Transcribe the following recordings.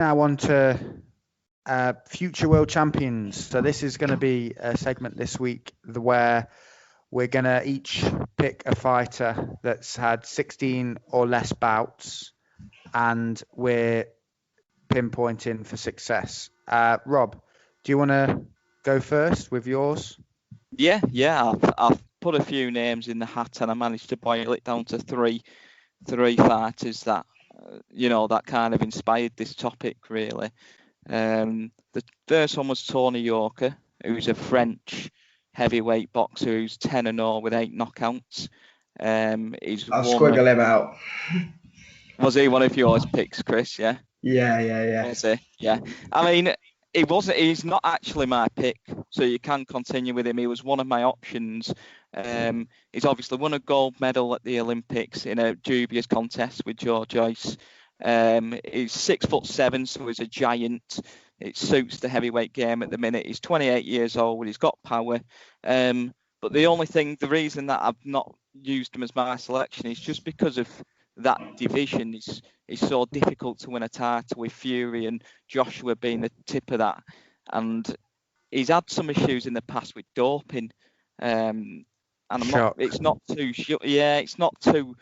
Now on to future world champions. So this is going to be a segment this week where we're going to each pick a fighter that's had 16 or less bouts, and we're pinpointing for success. Rob, do you want to go first with yours? Yeah. I've put a few names in the hat, and I managed to boil it down to three fighters that that kind of inspired this topic really. The first one was Tony Yorker, who's a French heavyweight boxer who's 10-0 with 8 knockouts. I'll squiggle him out. Was he one of yours picks, Chris? Yeah. Yeah. Was he? Yeah. I mean, he's not actually my pick, so you can continue with him. He was one of my options. He's obviously won a gold medal at the Olympics in a dubious contest with Joe Joyce. He's 6'7", so he's a giant. It suits the heavyweight game at the minute. He's 28 years old. He's got power. But the reason that I've not used him as my selection is just because of that division is so difficult to win a title, with Fury and Joshua being the tip of that. And he's had some issues in the past with doping. And it's not too.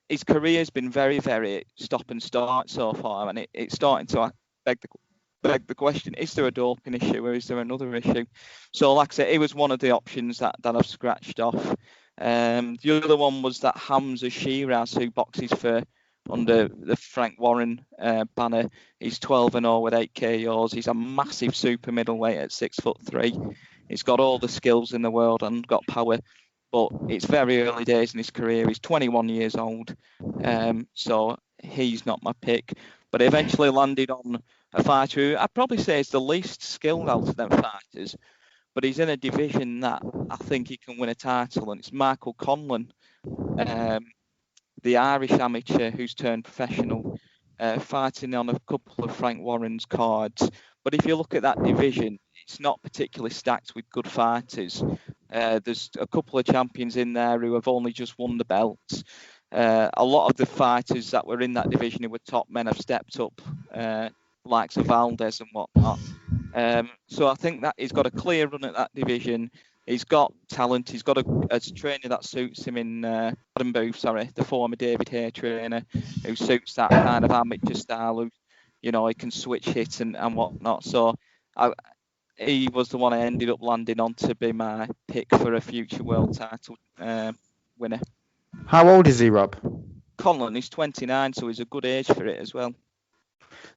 His career's been very, very stop and start so far, and it's starting to beg the question: is there a doping issue, or is there another issue? So, like I said, it was one of the options that I've scratched off. The other one was that Hamza Shiraz, who boxes under the Frank Warren banner. He's 12-0 with 8 KOs. He's a massive super middleweight at 6'3". He's got all the skills in the world and got power. But it's very early days in his career. He's 21 years old, so he's not my pick. But I eventually landed on a fighter who I'd probably say is the least skilled out of them fighters, but he's in a division that I think he can win a title, and it's Michael Conlan, the Irish amateur who's turned professional, fighting on a couple of Frank Warren's cards. But if you look at that division, it's not particularly stacked with good fighters. There's a couple of champions in there who have only just won the belts. A lot of the fighters that were in that division who were top men have stepped up, likes of Valdez and whatnot. So I think that he's got a clear run at that division. He's got talent. He's got a trainer that suits him in Adam Booth, the former David Hay trainer, who suits that kind of amateur style. Who, he can switch hits and whatnot. So he was the one I ended up landing on to be my pick for a future world title winner. How old is he, Rob? Conlan is 29, so he's a good age for it as well.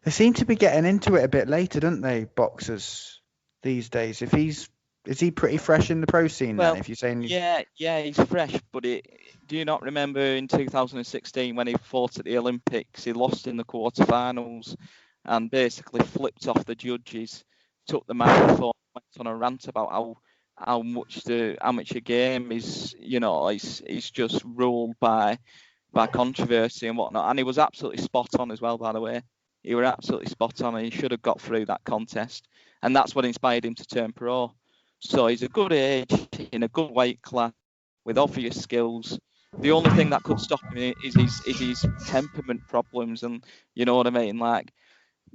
They seem to be getting into it a bit later, don't they, boxers these days? Is he pretty fresh in the pro scene then? If you're saying yeah, he's fresh. But do you not remember in 2016 when he fought at the Olympics? He lost in the quarterfinals and basically flipped off the judges, took the microphone, went on a rant about how much the amateur game is, it's just ruled by controversy and whatnot. And he was absolutely spot on as well, by the way. He were absolutely spot on, and he should have got through that contest. And that's what inspired him to turn pro. So he's a good age, in a good weight class, with obvious skills. The only thing that could stop him is his temperament problems, and you know what I mean, like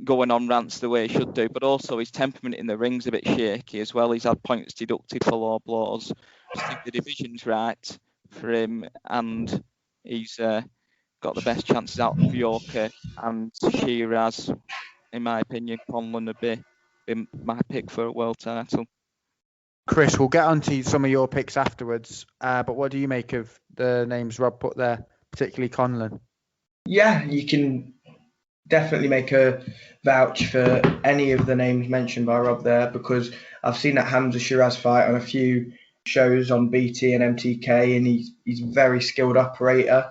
going on rants the way he should do. But also his temperament in the ring's a bit shaky as well. He's had points deducted for low blows. I think the division's right for him, and he's got the best chances out of Yorker and Shiraz. In my opinion, Conlan would be my pick for a world title. Chris, we'll get on to some of your picks afterwards, but what do you make of the names Rob put there, particularly Conlan? Yeah, you can definitely make a vouch for any of the names mentioned by Rob there, because I've seen that Hamza Shiraz fight on a few shows on BT and MTK, and he's a very skilled operator.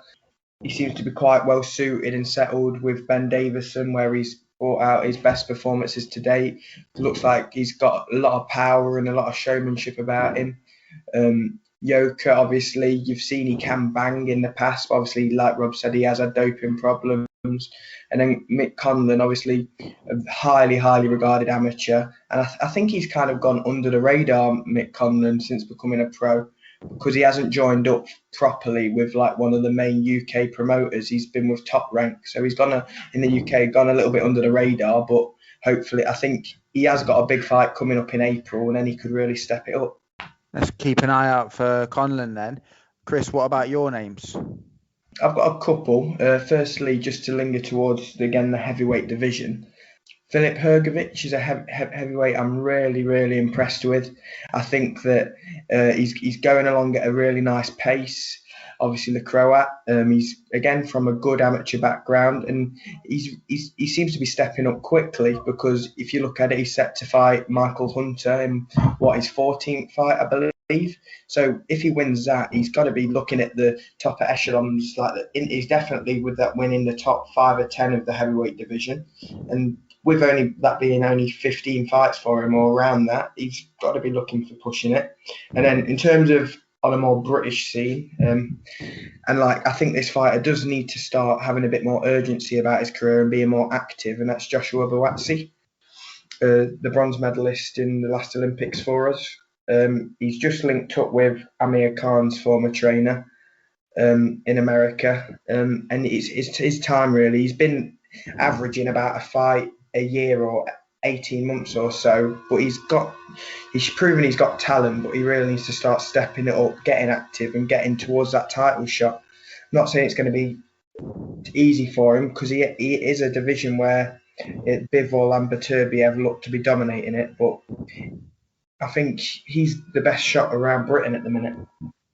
He seems to be quite well suited and settled with Ben Davison, where he's brought out his best performances to date. It looks like he's got a lot of power and a lot of showmanship about him. Yoka, obviously, you've seen he can bang in the past, but obviously, like Rob said, he has had doping problems. And then Mick Conlan, obviously, a highly, highly regarded amateur. And I think he's kind of gone under the radar, Mick Conlan, since becoming a pro. because he hasn't joined up properly with like one of the main UK promoters. He's been with Top Rank, so he's in the UK gone a little bit under the radar. But hopefully, I think he has got a big fight coming up in April, and then he could really step it up. Let's keep an eye out for Conlon then. Chris, what about your names? I've got a couple. Firstly, just to linger towards the heavyweight division. Filip Hrgović is a heavyweight I'm really, really impressed with. I think that he's going along at a really nice pace. Obviously, the Croat. He's again from a good amateur background, and he seems to be stepping up quickly, because if you look at it, he's set to fight Michael Hunter in his 14th fight, I believe. So if he wins that, he's got to be looking at the top echelons. He's definitely with that win in the top 5 or 10 of the heavyweight division, and with that being only 15 fights for him or around that, he's got to be looking for pushing it. And then in terms of on a more British scene, I think this fighter does need to start having a bit more urgency about his career and being more active, and that's Joshua Buatsi, the bronze medalist in the last Olympics for us. He's just linked up with Amir Khan's former trainer in America, and it's his time really. He's been averaging about a fight a year or 18 months or so, but he's proven he's got talent, but he really needs to start stepping it up, getting active and getting towards that title shot. I'm not saying it's going to be easy for him, because he is a division where Biv or Lamberturbiev look to be dominating it, but I think he's the best shot around Britain at the minute.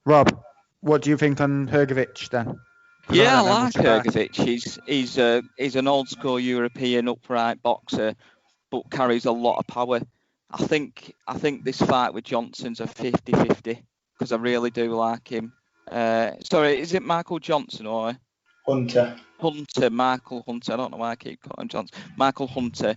Rob, what do you think on Hrgović then? Yeah, I like Hrgović. He's an old school European upright boxer, but carries a lot of power. I think this fight with Johnson's a 50-50, because I really do like him. Sorry, is it Michael Johnson or Hunter? Michael Hunter. I don't know why I keep calling him Johnson. Michael Hunter.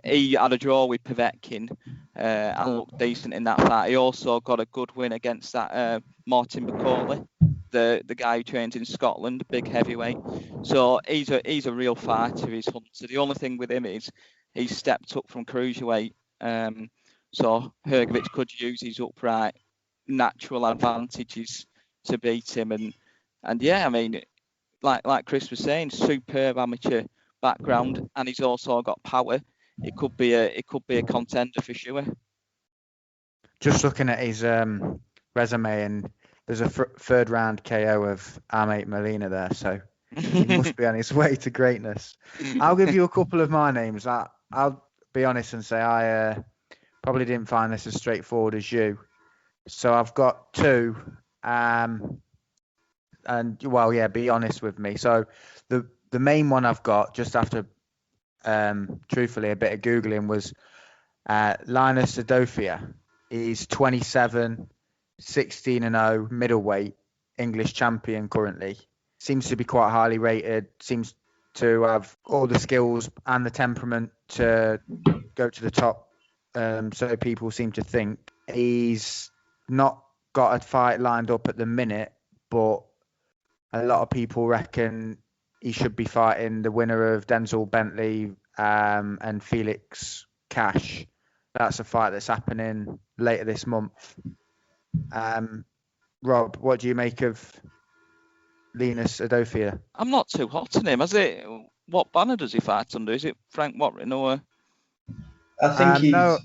He had a draw with Povetkin and looked decent in that fight. He also got a good win against that Martin Macaulay, the guy who trains in Scotland, big heavyweight. So he's a real fighter, he's Hunter. The only thing with him is he's stepped up from cruiserweight. So Hrgović could use his upright natural advantages to beat him. And yeah, I mean, like Chris was saying, superb amateur background, and he's also got power. It could be a contender for sure. Just looking at his resume, and there's a third round KO of our mate Molina there, so he must be on his way to greatness. I'll give you a couple of my names. I'll be honest and say I probably didn't find this as straightforward as you. So I've got two. And well, yeah, be honest with me. So the main one I've got, just after truthfully a bit of Googling, was Linus Adofia. He's 27, 16-0, middleweight, English champion currently. Seems to be quite highly rated, seems to have all the skills and the temperament to go to the top. So people seem to think. He's not got a fight lined up at the minute, but a lot of people reckon he should be fighting the winner of Denzel Bentley and Felix Cash. That's a fight that's happening later this month. Rob, what do you make of Linus Adofia? I'm not too hot on him. What banner does he fight under? Is it Frank Warren or? I think he's on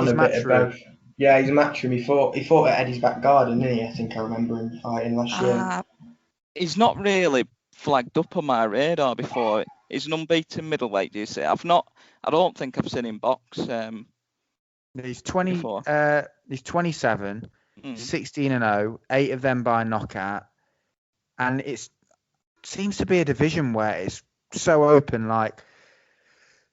a bit Matchroom. of both. Yeah, he's a Matchroom. He fought at Eddie's back garden, didn't he? I think I remember him fighting last year. He's not really flagged up on my radar before. He's an unbeaten middleweight, do you say? I don't think I've seen him box. He's 20. He's 27, 16-0, 8 of them by knockout, and it seems to be a division where it's so open. Like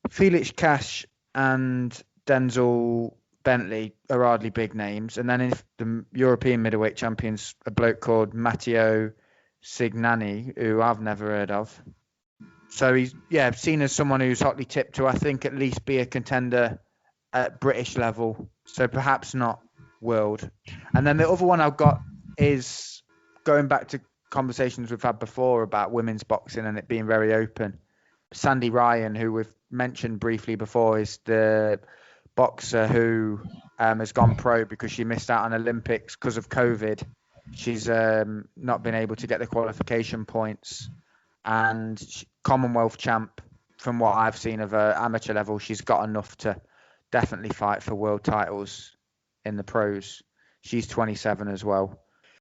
Felix Cash and Denzel Bentley are hardly big names, and then in the European middleweight champions, a bloke called Matteo Signani, who I've never heard of. So he's seen as someone who's hotly tipped to, I think, at least be a contender at British level, so perhaps not world. And then the other one I've got is going back to conversations we've had before about women's boxing and it being very open. Sandy Ryan, who we've mentioned briefly before, is the boxer who has gone pro because she missed out on Olympics because of COVID. She's not been able to get the qualification points, and Commonwealth champ. From what I've seen of her amateur level, she's got enough to definitely fight for world titles in the pros. She's 27 as well.